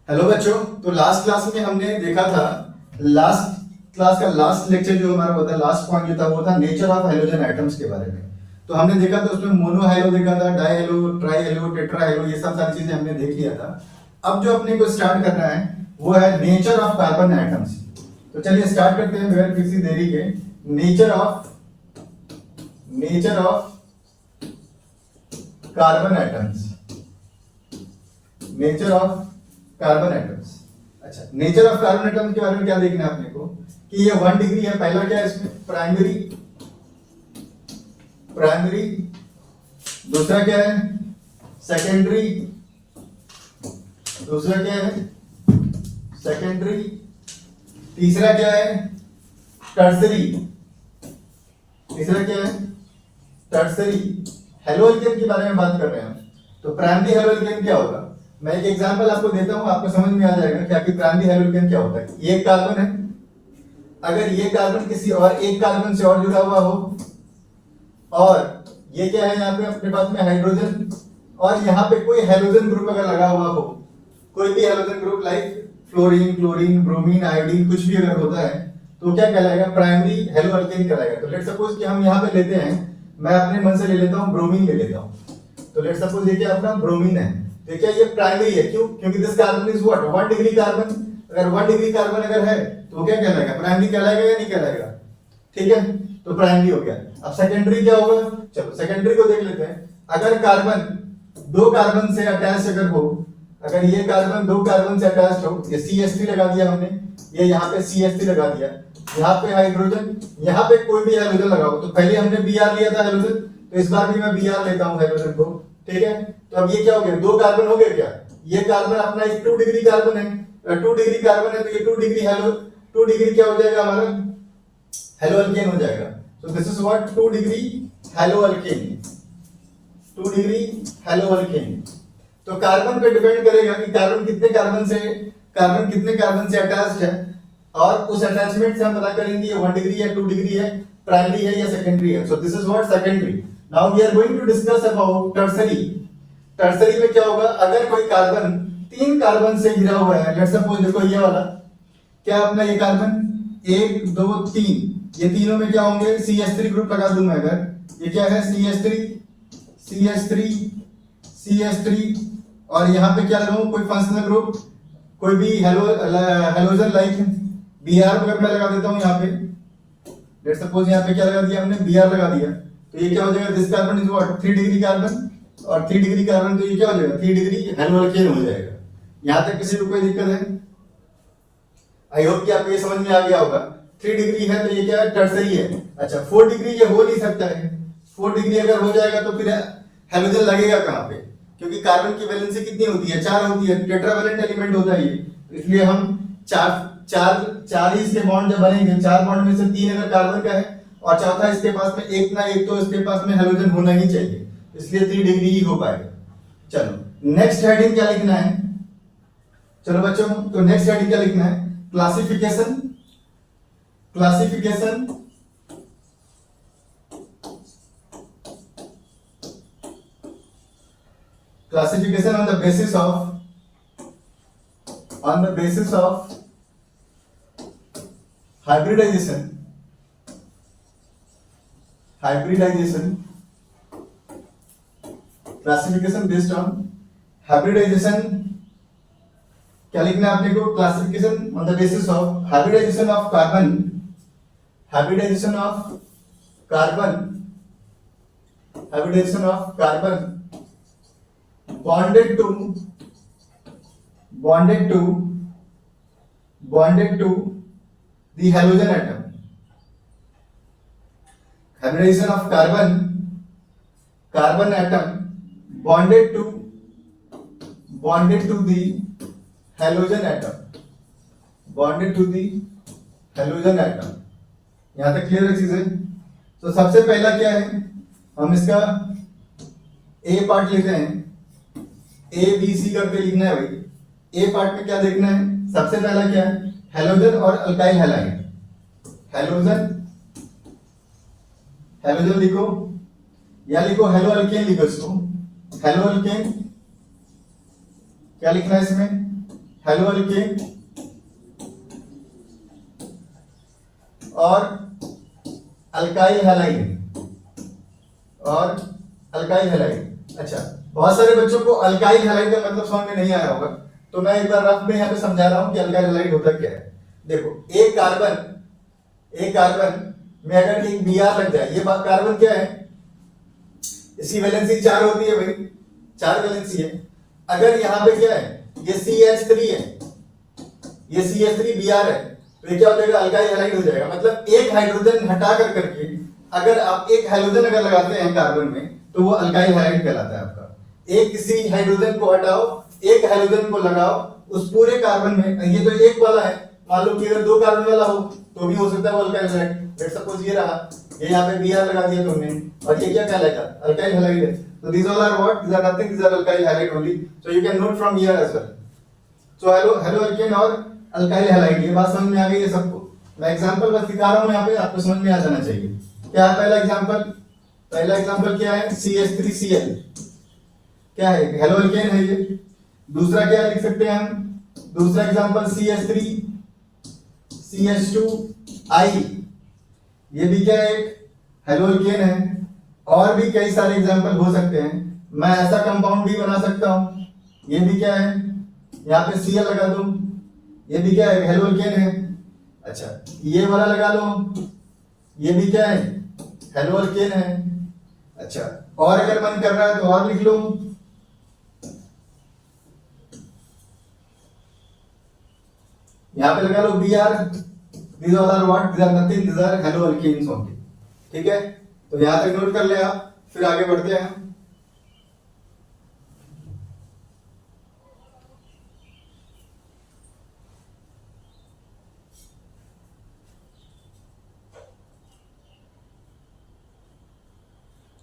Hello बच्चों। तो last class में हमने देखा था, लास्ट क्लास का लास्ट लेक्चर जो हमारा होता है, लास्ट पॉइंट जो था वो था नेचर ऑफ हेलोजन एटम्स के बारे में। तो हमने देखा था उसमें मोनो हेलो देखा था, die hello, try hello, tetra hello, ये सब सारी चीजें हमने देख लिया था। अब जो अपने को स्टार्ट करना है वो है नेचर ऑफ कार्बन एटम्स। तो चलिए स्टार्ट करते हैं बगैर किसी देरी के। Nature of carbon atoms, nature of carbon atoms. अच्छा, नेचर ऑफ कार्बन एटम्स के बारे में क्या देखना है अपने को कि ये 1 डिग्री है। पहला क्या है इसमें, प्राइमरी, दूसरा क्या है सेकेंडरी, तीसरा क्या है टर्सरी, हेलो एल्केन के बारे में बात कर रहे हैं हम। तो प्राइमरी हेलो एल्केन क्या होगा, मैं एक एग्जांपल आपको देता हूं, आपको समझ में आ जाएगा कि आखिर प्राइमरी हेलो एल्केन क्या होता है। ये कार्बन है, अगर ये कार्बन किसी और एक कार्बन से और जुड़ा हुआ हो, और ये क्या है यहाँ पे अपने पास में हाइड्रोजन, और यहाँ पे कोई हेलोजन ग्रुप अगर लगा हुआ हो, कोई भी halogen group like fluorine, chlorine, bromine, iodine, कुछ भी अगर होता है तो क्या कहलाएगा, प्राइमरी हेलो एल्केन कहलाएगा। तो लेट सपोज कि हम यहाँ पे लेते हैं, मैं अपने मन से ले लेता हूँ ब्रोमीन ले लेता हूँ। तो लेट सपोज ये क्या अपना ब्रोमीन है, देखिए ये प्राइमरी है, क्यों? क्योंकि this carbon is what 1 degree carbon. अगर 1 डिग्री कार्बन अगर है तो वो क्या कहलाएगा, प्राइमरी कहलाएगा या नहीं कहलाएगा? ठीक है, तो प्राइमरी हो गया। अब सेकेंडरी क्या होगा, चलो सेकेंडरी को देख लेते हैं। अगर कार्बन 2 कार्बन से अटैच अगर हो, अगर ये कार्बन 2 कार्बन से अटैच हो, ये CH3 लगा दिया हमने, ये यहाँ पे CH3 लगा दिया, यहाँ पे हाइड्रोजन, यहाँ पे कोई भी हाइड्रोजन लगाओ। तो पहले हमने Br लिया था हाइड्रोजन, तो इस बार भी मैं Br लेता हूँ हाइड्रोजन को। ठीक है, तो अब ये क्या हो गया, 2 कार्बन हो गए क्या? ये कार्बन अपना एक 2 डिग्री कार्बन है, 2 डिग्री कार्बन है, तो ये 2 डिग्री क्या हो जाएगा हमारा, हेलो एल्केन हो जाएगा। So this is what 2 degree halo alkane. तो कार्बन पे डिपेंड करेगा कि कार्बन कितने कार्बन से अटैच्ड है, और उस अटैचमेंट से हम पता करेंगे ये 1 डिग्री है, 2 डिग्री है, प्राइमरी है या सेकेंडरी है। So this is what secondary. Now we are going to discuss about tertiary में क्या होगा, अगर कोई कार्बन 3 कार्बन से घिरा हुआ है, लेट्स सपोज देखो ये वाला क्या अपना, ये कार्बन 1 2 3, ये तीनों में क्या होंगे, CH3 ग्रुप लगा दूं मैं अगर, ये क्या है CH3, और यहाँ पे क्या लगाऊं, कोई फंक्शनल ग्रुप, कोई भी हेलोजन लाइक Br अगर मैं लगा देता हूं यहाँ पे, लेट्स सपोज यहाँ पे क्या लगा दिया हमने, Br लगा दिया, तो ये क्या हो जाएगा, this carbon is what 3 degree carbon, और 3 डिग्री कार्बन, तो ये क्या हो जाएगा 3 डिग्री हेलो एल्केन हो जाएगा। यहाँ तक किसी को कोई दिक्कत है? आई होप कि आपको ये समझ में आ गया होगा। 3 डिग्री है तो ये क्या है, टर्सरी है। अच्छा, 4 डिग्री ये हो नहीं सकता है। 4 डिग्री अगर हो जाएगा तो फिर हेलोजन लगेगा कहाँ पे, क्योंकि कार्बन की वैलेंसी कितनी होती है, 4 होती है, टेट्रावैलेंट एलिमेंट होता है ये, इसलिए हम चार ही इसके बॉन्ड जब बनेंगे, 4 बॉन्ड में से 3 अगर कार्बन का है और चौथा इसके पास में एक ना एक, तो इसके पास में हेलोजन होना ही चाहिए, इसलिए 3 डिग्री ही हो पाएगा। चलो नेक्स्ट हेडिंग क्या लिखना है, चलो बच्चों, तो नेक्स्ट हेडिंग क्या लिखना है, classification on the basis of hybridization classification based on hybridization। क्या लिखना है आपने को, classification on the basis of hybridization of carbon bonded to the halogen atom, hybridization of carbon atom bonded to the halogen atom, यहां तक clear है चीजें? तो सबसे पहला क्या है, हम इसका ए पार्ट लेते हैं, ABC करके लिखना है भाई। ए पार्ट में क्या देखना है, सबसे पहला क्या है, हेलोजन और अल्काइल हैलाइड। हेलोजन लिखो या लिखो हेलो अल्केन, लिखो इसको हेलो अल्केन। क्या लिखना है इसमें, हेलो अल्केन और अल्काइल हैलाइड और अल्काइल हैलाइड। अच्छा, बहुत सारे बच्चों को अल्काइल हैलाइड का मतलब समझ में नहीं आया होगा, तो मैं एक बार रफ में यहाँ पे समझा रहा हूँ कि अल्काइल हैलाइड होता क्या है। देखो, एक कार्बन में अगर एक Br लग जाए, ये कार्बन क्या है, इसकी वैलेंसी 4 होती है भाई, 4 वैलेंसी है। अगर यहाँ पे क्या है, ये CH3 है, ये CH3 Br है, तो ये क्या हो जाएगा, अल्काइल हैलाइड हो जाएगा। मतलब एक हाइड्रोजन हटा करके अगर आप एक हाइड्रोजन अगर लगाते हैं कार्बन में, तो वो अल्काइल हैलाइड कहलाता है आपका। एक किसी हाइड्रोजन को हटाओ, एक हाइड्रोजन को लगाओ उस पूरे कार्बन में, ये तो एक वाला है, मान लो कि अगर 2 कार्बन वाला हो तो भी हो सकता है वो अल्काइल हैलाइड। लेट्स सपोज ये रहा, ये यहाँ पे Br लगा दिया तुमने, और ये क्या कहलाएगा, अल्काइल हैलाइड है। तो these all are what, these are nothing, these are alkyl halide only, so you can note from here as well. So hello alkane और अल्काइल हैलाइड, ये बात समझ में आ गई है सबको। मैं एग्जांपल बस दिखा रहा हूँ यहाँ पे, आपको समझ में आ जाना चाहिए। क्या है पहला एग्जांपल क्या है, CH3Cl, क्या है, हेलो अल्केन है ये। दूसरा क्या लिख सकते हैं हम, दूसरा एग्जांपल CH3CH2I, ये भी क्या है, एक हेलो अल्केन है। और भी कई सारे एग्जांपल हो सकते हैं, मैं ऐसा कंपाउंड भी बना सकता हूं, ये भी क्या है, यहाँ पे Cl लगा दो, ये भी क्या है, हेलो अल्केन है। अच्छा, ये वाला लगा लो, ये भी क्या है, हेलो अल्केन है। अच्छा, और अगर मन कर रहा है तो और लिख लो, यहाँ पे लगा लो Br, these all are what, these are nothing, these are haloalkanes only। ठीक है, तो यहां तक नोट कर ले आप, फिर आगे बढ़ते हैं।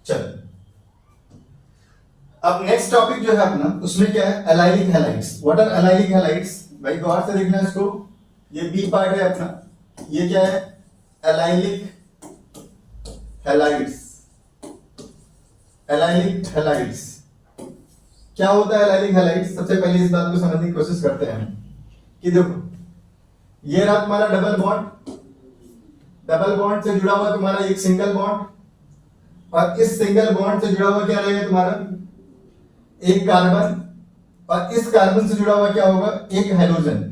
चल, अब नेक्स्ट टॉपिक जो है अपना, उसमें क्या है, allylic halides. What are allylic halides, भाई गौर से देखना इसको, ये बी पार्ट है अपना, ये क्या है, एलाइलिक हैलाइड्स। एलाइलिक हैलाइड्स क्या होता है, एलाइलिक हैलाइड्स, सबसे पहले इस बात को समझने की कोशिश करते हैं कि देखो, ये रहा तुम्हारा डबल बॉन्ड से जुड़ा हुआ तुम्हारा एक सिंगल बॉन्ड, और इस सिंगल बॉन्ड से जुड़ा हुआ क्या रहेगा तुम्हारा, एक कार्बन, और इस कार्बन से जुड़ा हुआ क्या होगा, एक हाइड्रोजन।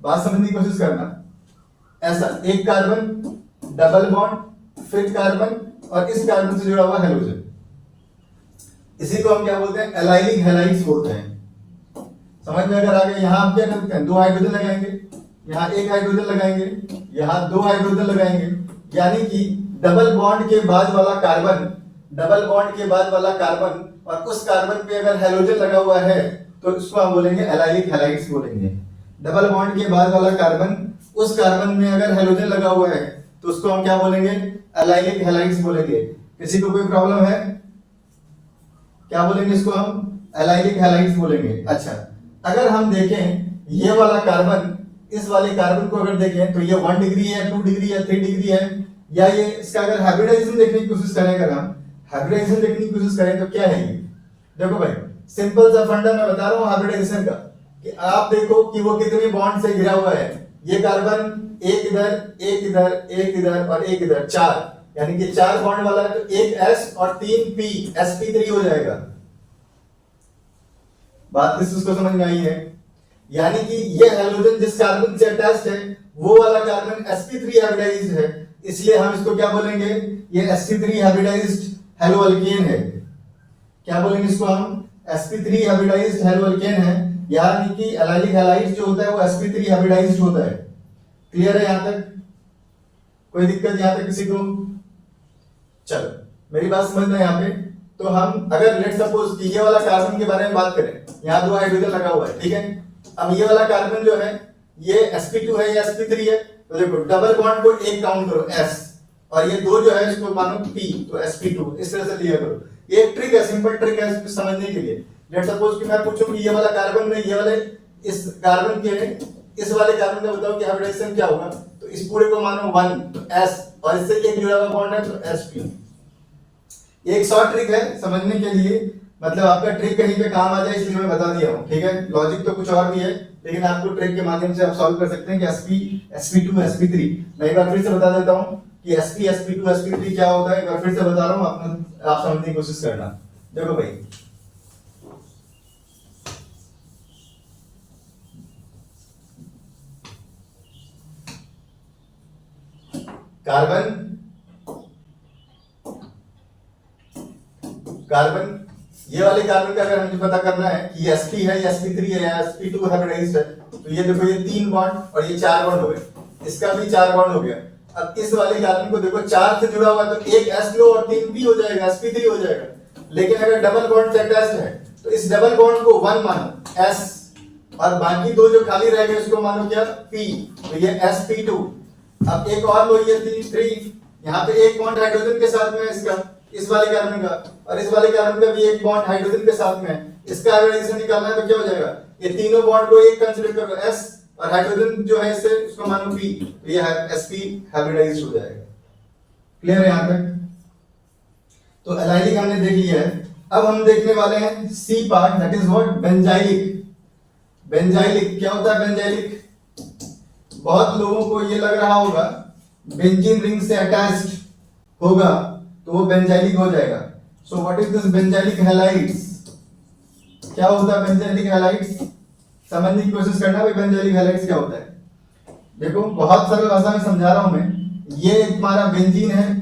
बात समझने की कोशिश करना, ऐसा एक कार्बन, डबल बॉन्ड, फिर कार्बन, और इस कार्बन से जुड़ा हुआ हाइड्रोजन। इसी को हम क्या बोलते हैं, एलाइलिक हैलाइड्स बोलते हैं। समझ में अगर आ गया, यहां हम क्या करते हैं, 2 हाइड्रोजन लगाएंगे, यहां 1 हाइड्रोजन लगाएंगे, यहां 2 हाइड्रोजन लगाएंगे, यानी कि डबल बॉन्ड के बाद वाला कार्बन, डबल बॉन्ड के बाद वाला कार्बन, और उस कार्बन पे अगर हाइड्रोजन लगा हुआ है तो इसको हम बोलेंगे एलाइलिक हैलाइड्स बोलेंगे। डबल बॉन्ड के बाद वाला कार्बन, उस कार्बन में अगर हाइड्रोजन लगा हुआ है तो उसको हम क्या बोलेंगे, एलाइलिक हैलाइड्स बोलेंगे। किसी को कोई प्रॉब्लम है, क्या बोलेंगे इसको हम, एलाइलिक हैलाइड्स बोलेंगे। अच्छा, अगर हम देखें ये वाला कार्बन, इस वाले कार्बन को अगर देखें तो ये 1 डिग्री है, 2 डिग्री है, 3 डिग्री है, या ये इसका अगर हाइब्रिडाइजेशन देखने की कोशिश करें, अगर हम हाइब्रिडाइजेशन देखने की कोशिश करें तो क्या है ये, देखो भाई, सिंपल सा फंडा मैं बता रहा हूं हाइब्रिडाइजेशन का, कि आप देखो कि वो कितने बॉन्ड से घिरा हुआ है। ये कार्बन एक इधर, एक इधर, एक इधर और एक इधर, 4, यानी कि 4 बॉन्ड वाला है, तो एक S और 3 P, sp3 हो जाएगा। बात किसको समझ में आई है, यानी कि ये हाइड्रोजन जिस कार्बन से अटैच्ड है वो वाला कार्बन sp3 हाइब्रिडाइज्ड है, इसलिए हम इसको क्या बोलेंगे, ये sp3 हाइब्रिडाइज्ड हेलो अल्केन है। क्या बोलेंगे इसको हम, sp3 हाइब्रिडाइज्ड हेलो अल्केन है, यानी कि एलाइलिक हैलाइड्स जो होता है वो sp3 हाइब्रिडाइज्ड होता है। क्लियर है यहां तक, कोई दिक्कत यहां तक किसी को? चलो मेरी बात समझना है यहाँ पे। तो हम अगर लेट सपोज कि ये वाला कार्बन के बारे में बात करें, यहाँ 2 हाइड्रोजन लगा हुआ है, ठीक है। अब ये वाला कार्बन जो है ये sp2 है या sp3 है, तो देखो डबल बॉन्ड को एक काउंट करो s, और ये 2 जो है इसको मानो p, तो sp2 इस तरह से लिया करो। ये एक ट्रिक है, सिंपल ट्रिक है इसको समझने के लिए। लेट सपोज कि मैं पूछूं कि ये वाला कार्बन में, ये वाले इस कार्बन के इस वाले कार्बन का बताओ कि हाइब्रिडाइजेशन क्या होगा, तो इस पूरे को मानो 1, तो s, और इससे एक जुड़ा हुआ बॉन्ड है तो sp। एक शॉर्ट ट्रिक है समझने के लिए, मतलब आपका ट्रिक कहीं पे काम आ जाए इसलिए मैं बता दिया हूँ, ठीक है। लॉजिक तो कुछ और भी है, लेकिन आपको ट्रिक के माध्यम से आप सॉल्व कर सकते हैं कि sp sp2 sp3। मैं एक बार फिर से बता देता हूँ कि sp sp2 sp3 क्या होता है। एक बार फिर से बता रहा हूँ, आप समझने की कोशिश करना। देखो भाई, कार्बन कार्बन ये वाले कार्बन का अगर मुझे पता करना है कि ये sp है या sp3 है या sp2 हाइब्रिडाइज्ड है, तो ये देखो ये 3 बॉन्ड और ये 4 बॉन्ड हो गए, इसका भी 4 बॉन्ड हो गया। अब इस वाले कार्बन को देखो 4 से जुड़ा हुआ है तो एक s लो और 3 p हो जाएगा, sp3 हो जाएगा। लेकिन अगर डबल बॉन्ड से अटैच्ड है तो इस डबल बॉन्ड को 1 मानो s और बाकी दो जो खाली रह गए उसको मानो क्या p, तो ये sp2। अब एक और लो, ये 3 यहाँ पे एक बॉन्ड हाइड्रोजन के साथ में है इसका, इस वाले कार्बन का, और इस वाले कार्बन का भी एक बॉन्ड हाइड्रोजन के साथ में है। इसका हाइब्रिडाइजेशन निकालना है तो क्या हो जाएगा, ये तीनों बॉन्ड को एक कंसीडर करो s और हाइड्रोजन जो है इससे उसको मानो p, तो ये sp हाइब्रिडाइज्ड हो जाएगा। क्लियर है यहां तक? तो एलाइलिक हमने देख लिया है। अब हम देखने वाले हैं C part, that is what, benzylic. Benzylic क्या होता है? बेंजाइलिक बहुत लोगों को ये लग रहा होगा बेंजीन रिंग से अटैच्ड होगा तो वो बेंजाइलिक हो जाएगा। So what is this benzylic halides? क्या होता है बेंजाइलिक हैलाइड्स? समझने की कोशिश करना भाई, बेंजाइलिक हैलाइड्स क्या होता है। देखो बहुत सरल भाषा में समझा रहा हूं मैं। ये तुम्हारा बेंजीन है,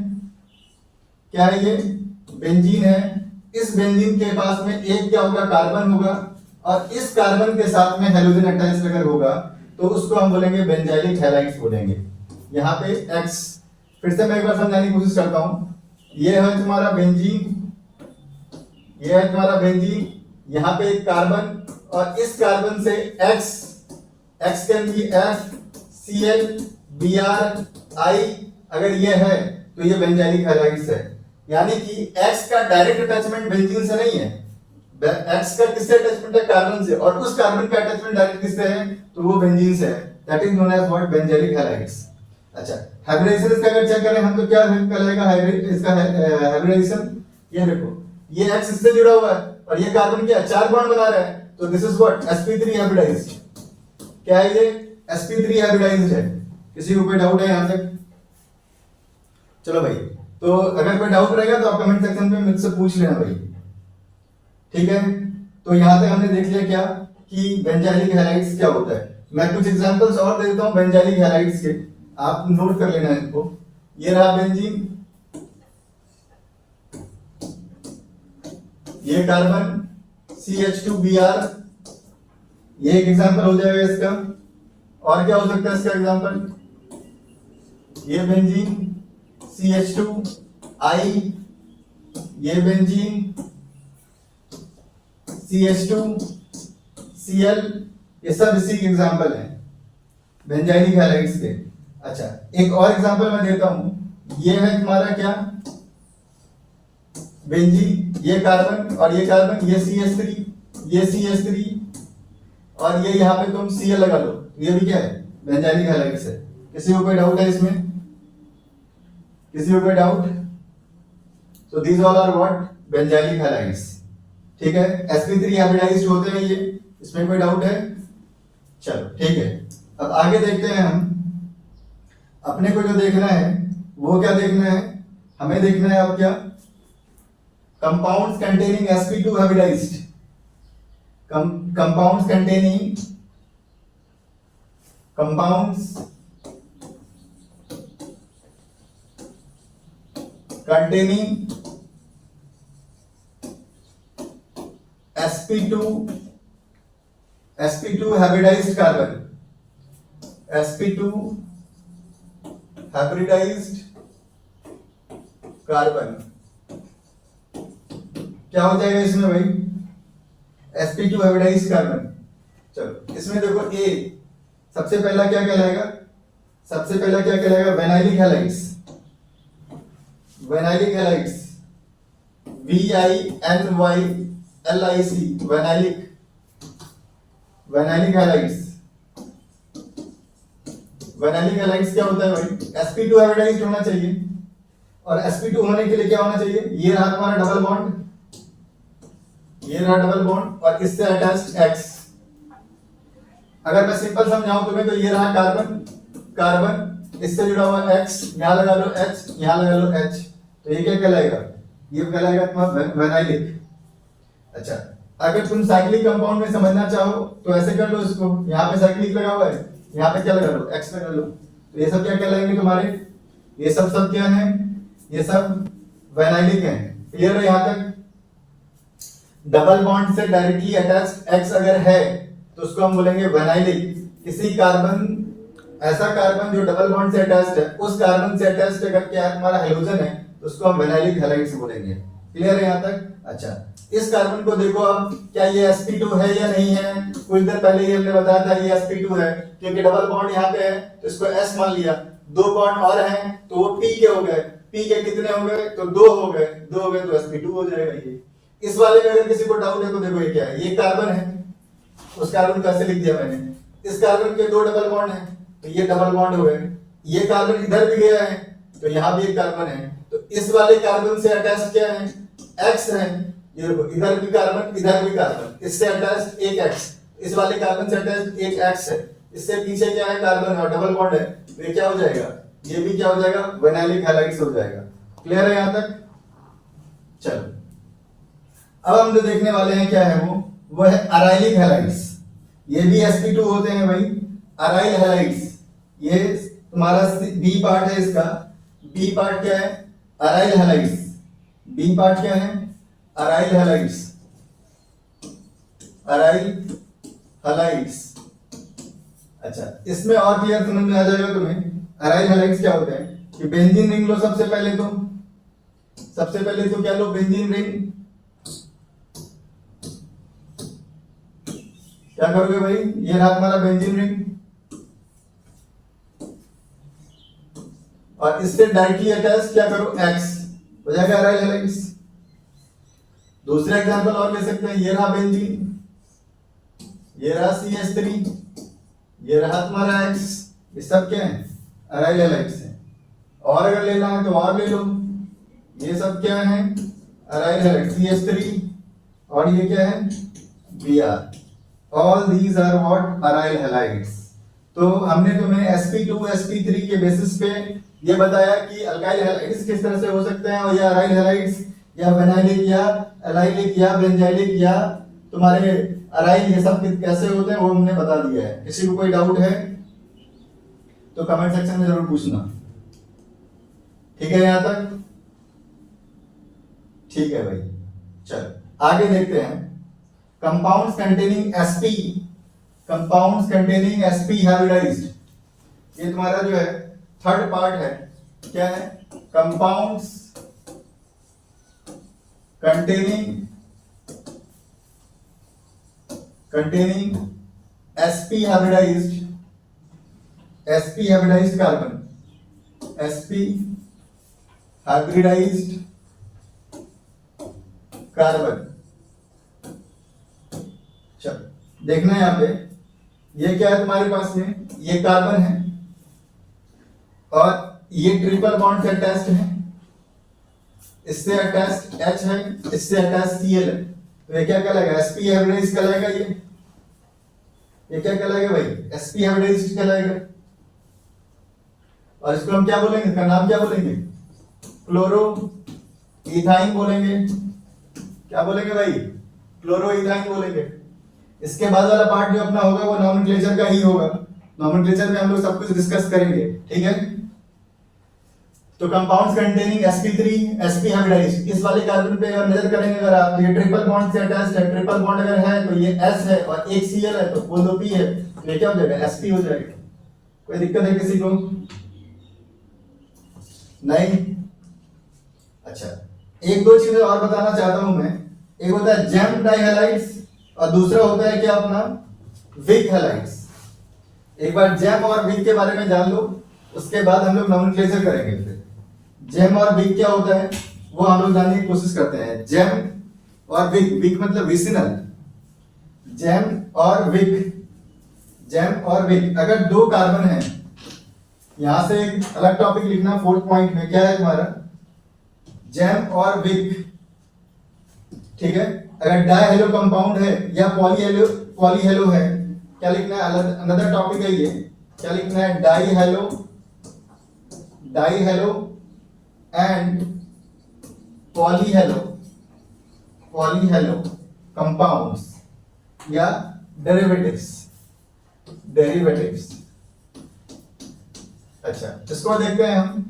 क्या है ये? बेंजीन है। इस बेंजीन के पास में एक क्या होगा, कार्बन होगा, और इस कार्बन के साथ में हेलोजन अटैच अगर होगा तो उसको हम बोलेंगे बेंजाइलिक हैलाइड्स बोलेंगे। यहाँ पे X, फिर से मैं एक बार समझाने की कोशिश करता हूं। ये है तुम्हारा बेंजीन, ये है तुम्हारा बेंजीन, यहाँ पे एक कार्बन और इस कार्बन से X can be FCl Br I, अगर ये है तो ये बेंजाइलिक हैलाइड्स है। यानी कि X का डायरेक्ट अटैचमेंट बेंजीन से नहीं है, X का किससे अटैचमेंट है? कार्बन से, और उस कार्बन का अटैचमेंट डायरेक्ट किससे है? तो वो बेंजीन से है। That is known as what, benzylic halides. अच्छा, हाइब्रिडाइजेशन इसका अगर चेक करें हम तो क्या कहलाएगा इसका हाइब्रिडाइजेशन? ये देखो, ये X इससे जुड़ा हुआ है और ये कार्बन क्या 4 बॉन्ड बना रहा है, तो this is what, sp3 hybridised. क्या है ये? sp3 हाइब्रिडाइज्ड है। किसी को कोई डाउट है यहां तक? चलो भाई, तो अगर कोई डाउट रहेगा तो आप कमेंट सेक्शन में मुझसे पूछ लेना भाई, ठीक है। तो यहां तक हमने देख लिया क्या कि बेंजाइलिक हैलाइड्स क्या होता है। मैं कुछ एग्जांपल्स और दे देता हूं बेंजाइलिक हैलाइड्स के, आप नोट कर लेना इनको। ये रहा बेंजीन, ये कार्बन CH2Br, ये एक एग्जांपल हो जाएगा इसका। और क्या हो सकता है इसका एग्जांपल? ये बेंजीन CH2I, ये बेंजीन CH2Cl, ये सब इसी के एग्जांपल हैं बेंजाइलिक हैलाइड्स के। अच्छा, एक और एग्जांपल मैं देता हूं। ये है तुम्हारा क्या, बेंजीन, ये कार्बन और ये कार्बन, ये CH3, ये CH3, और ये यहाँ पे तुम Cl लगा लो, ये भी क्या है? बेंजाइलिक हैलाइड्स है। किसी को कोई डाउट है इसमें? किसी को कोई doubt? So these all are what, benzylic halides, ठीक है। sp3 हाइब्रिडाइज्ड होते हैं ये, इसमें कोई डाउट है? चलो ठीक है, अब आगे देखते हैं हम। अपने को जो देखना है वो क्या देखना है? हमें देखना है अब क्या, compounds containing sp2 hybridized, compounds containing sp2 hybridized carbon, sp2 hybridized carbon क्या हो जाएगा इसमें भाई? sp2 hybridised carbon. चलो इसमें देखो A सबसे पहला क्या कहलाएगा? सबसे पहला क्या कहलाएगा? Vinylic halides, vinylic halides, VINYLIC, vinylic, vinylic halides. Vinylic halides क्या होता है भाई? sp2 हाइब्रिडाइज्ड होना चाहिए, और sp2 होने के लिए क्या होना चाहिए? ये रहा तुम्हारा डबल बॉन्ड, ये रहा डबल बॉन्ड और इससे अटैच्ड X। अगर मैं सिंपल समझाऊं तुम्हें तो ये रहा कार्बन, कार्बन इससे जुड़ा हुआ X, यहां लगा लो H, यहां लगा लो H, तो ये क्या कहलाएगा? ये कहलाएगा तुम्हारा वेनाइलिक। अच्छा, अगर तुम साइक्लिक कंपाउंड में समझना चाहो तो ऐसे कर लो इसको, यहाँ पे साइक्लिक लगा हुआ है, यहाँ पे क्या लगा लो? X लगा लो, तो ये सब क्या कहलाएंगे तुम्हारे? ये सब क्या है? ये सब वेनाइलिक हैं। क्लियर है यहाँ तक? डबल बॉन्ड से डायरेक्टली अटैच्ड X अगर है तो उसको हम बोलेंगे वेनाइलिक। किसी कार्बन, ऐसा कार्बन जो डबल बॉन्ड से अटैच्ड है, उस कार्बन से अटैच्ड अगर क्या हमारा हाइड्रोजन है तो उसको हम वेनाइलिक हैलाइड्स बोलेंगे। क्लियर है यहाँ तक? अच्छा, इस कार्बन को देखो अब, क्या ये sp2 है या नहीं है? कुछ देर पहले ही हमने बताया था ये sp2 है, क्योंकि डबल बॉन्ड यहाँ पे है तो इसको s मान लिया। दो बॉन्ड और हैं तो वो p के हो गए, p के कितने हो गए? तो दो हो गए, दो हो गए तो sp2 हो जाएगा ये। इस वाले में अगर किसी को डाउट है तो देखो ये क्या है, ये कार्बन है, उस कार्बन को ऐसे लिख दिया मैंने। इस कार्बन के दो डबल बॉन्ड हैं तो ये डबल बॉन्ड हो गए। ये कार्बन इधर भी गया है तो यहाँ भी एक कार्बन है, तो इस वाले कार्बन से अटैच क्या है? X है। ये देखो, इधर भी कार्बन, इधर भी कार्बन, इससे अटैच एक X, इस वाले कार्बन से अटैच एक X है, इससे पीछे क्या है? कार्बन और डबल बॉन्ड है, तो ये क्या हो जाएगा? ये भी क्या हो जाएगा? वेनाइलिक हैलाइड्स हो जाएगा। क्लियर है यहाँ तक? चलो, अब हम जो देखने वाले हैं क्या है वो है अराइलिक हैलाइड्स। ये भी sp2 होते हैं भाई, अराइल हैलाइड्स। ये तुम्हारा बी पार्ट है, इसका बी पार्ट क्या है? Aryl halides. बी पार्ट क्या है? Aryl halides, aryl halides. अच्छा, इसमें और क्लियर समझ में आ जाएगा तुम्हें। अराइल हैलाइड्स क्या होते हैं कि बेंजीन रिंग लो सबसे पहले तो क्या लो? Benzene ring. क्या करोगे भाई? ये रहा हमारा बेंजीन रिंग और इससे डायरेक्टली अटैच क्या करो? X हो जाएगा अराइल हैलाइड्स। दूसरा एग्जांपल और ले सकते हैं, ये रहा बेंजीन, ये रहा CH3, ये रहा तुम्हारा X, ये सब क्या है? अराइल हैलाइड्स हैं। और अगर लेना है तो और ले लो, ये सब क्या है? अराइल हैलाइड्स, CH3 और ये क्या है? Br। All these are what? Aryl halides. तो हमने तुम्हें sp2 sp3 के बेसिस पे ये बताया कि अल्काइल हैलाइड्स किस तरह से हो सकते हैं, और या अराइल हैलाइड्स या वेनाइलिक या एलाइलिक या बेंजाइलिक या तुम्हारे अराइल, ये सब कैसे होते हैं वो हमने बता दिया है। किसी को कोई डाउट है तो कमेंट सेक्शन में जरूर पूछना। ठीक है यहां तक? ठीक है भाई, चलो आगे देखते हैं। Compounds containing sp, compounds containing sp hybridized. ये तुम्हारा जो है थर्ड पार्ट है, क्या है? Compounds containing sp hybridized carbon, sp hybridized carbon। चलो देखना है यहाँ पे, ये क्या है तुम्हारे पास में? ये कार्बन है और ये ट्रिपल बॉन्ड से अटैच्ड है, इससे अटैच्ड H है, इससे अटैच्ड Cl है, तो ये क्या कहलाएगा? sp हाइब्रिडाइज्ड कहलाएगा। ये क्या कहलाएगा भाई? sp हाइब्रिडाइज्ड कहलाएगा। और इसको हम क्या बोलेंगे? इसका नाम क्या बोलेंगे? क्लोरो इथाइन बोलेंगे। क्या बोलेंगे भाई? क्लोरो इथाइन बोलेंगे। इसके बाद वाला पार्ट जो अपना होगा वो नॉमेनक्लेचर का ही होगा। नॉमेनक्लेचर में हम लोग सब कुछ डिस्कस करेंगे, ठीक है? तो compounds containing sp3 sp hybridised, इस वाले कार्बन पे अगर नजर करेंगे, अगर आप, ये ट्रिपल बॉन्ड से अटैच्ड है, ट्रिपल बॉन्ड अगर है तो ये S है और एक Cl है, तो वो दो P है, तो ये क्या हो जाएगा? sp हो जाएगा। कोई दिक्कत है किसी को? नहीं? अच्छा, एक दो चीजें और बताना चाहता हूं मैं। एक होता है जेम डाइहैलाइड्स और दूसरा होता है क्या अपना? Vic halides. एक बार जेम और विक के बारे में जान लो, उसके बाद हम लोग नॉमेनक्लेचर करेंगे। फिर जेम और विक क्या होता है वो हम लोग जानने की कोशिश करते हैं। जेम और विक, विक मतलब विसिनल, जेम और विक, जेम और विक। अगर दो कार्बन है, यहां से एक अलग टॉपिक लिखना 4th पॉइंट में, क्या है तुम्हारा? जेम और विक, ठीक है? अगर डाई हेलो कंपाउंड है या पॉली हेलो है, क्या लिखना है? अनदर टॉपिक है ये, क्या लिखना है? Die hello and poly hello compounds या डेरिवेटिव्स। अच्छा, इसको देखते हैं हम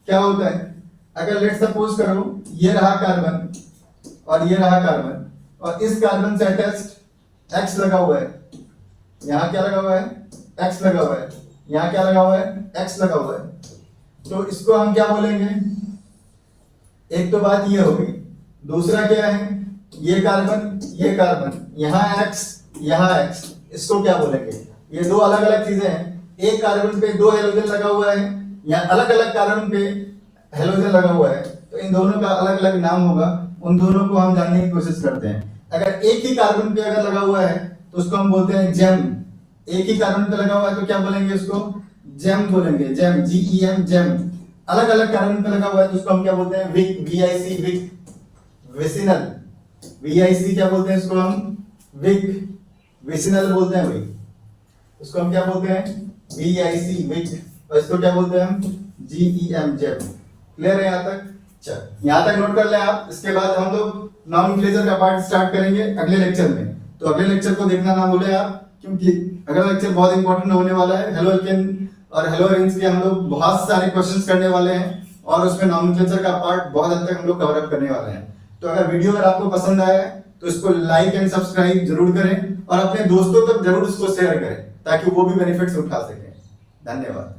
क्या होता है। अगर लेट सपोज करो ये रहा कार्बन और ये रहा कार्बन, और इस कार्बन से अटैच्ड X लगा हुआ है, यहाँ क्या लगा हुआ है? X लगा हुआ है, यहाँ क्या लगा हुआ है? X लगा हुआ है। तो इसको हम क्या बोलेंगे? एक तो बात ये हो गई, दूसरा क्या है? ये कार्बन यहाँ X यहाँ X, इसको क्या बोलेंगे? ये दो अलग अलग चीजें हैं। एक कार्बन पे दो हेलोजन लगा हुआ है, यहाँ अलग अलग कार्बन पे हेलोजन लगा हुआ है, तो इन दोनों का अलग अलग नाम होगा। उन दोनों को हम जानने की कोशिश करते हैं। अगर एक ही कार्बन पे अगर लगा हुआ है तो उसको हम बोलते हैं जेम। एक ही कार्बन पे लगा हुआ है तो क्या बोलेंगे? उसको जेम बोलेंगे, जेम, GEM, जेम। अलग अलग कार्बन पे लगा हुआ है तो उसको हम क्या बोलते हैं? Vic, VIC, vic. Vicinal, VIC क्या बोलते हैं इसको? हम विक, विसिनल बोलते हैं विक। उसको हम क्या बोलते हैं? VIC, vic. और इसको क्या बोलते हैं हम? GEM, GeM. क्लियर है यहाँ तक? चल, यहाँ तक नोट कर ले आप। इसके बाद हम लोग नॉमेनक्लेचर का पार्ट स्टार्ट करेंगे अगले लेक्चर में। तो अगले लेक्चर को देखना ना भूले आप, क्योंकि अगला लेक्चर बहुत इंपॉर्टेंट होने वाला है। हेलो एल्केन और हेलो एरेंज के हम लोग बहुत सारे क्वेश्चंस करने वाले हैं, और उसमें नॉमेनक्लेचर का पार्ट बहुत हद तक हम लोग कवर अप करने वाले हैं। तो अगर वीडियो अगर आपको पसंद आया है तो इसको लाइक एंड सब्सक्राइब जरूर करें, और अपने दोस्तों तक जरूर इसको शेयर करें ताकि वो भी बेनिफिट्स उठा सकें। धन्यवाद।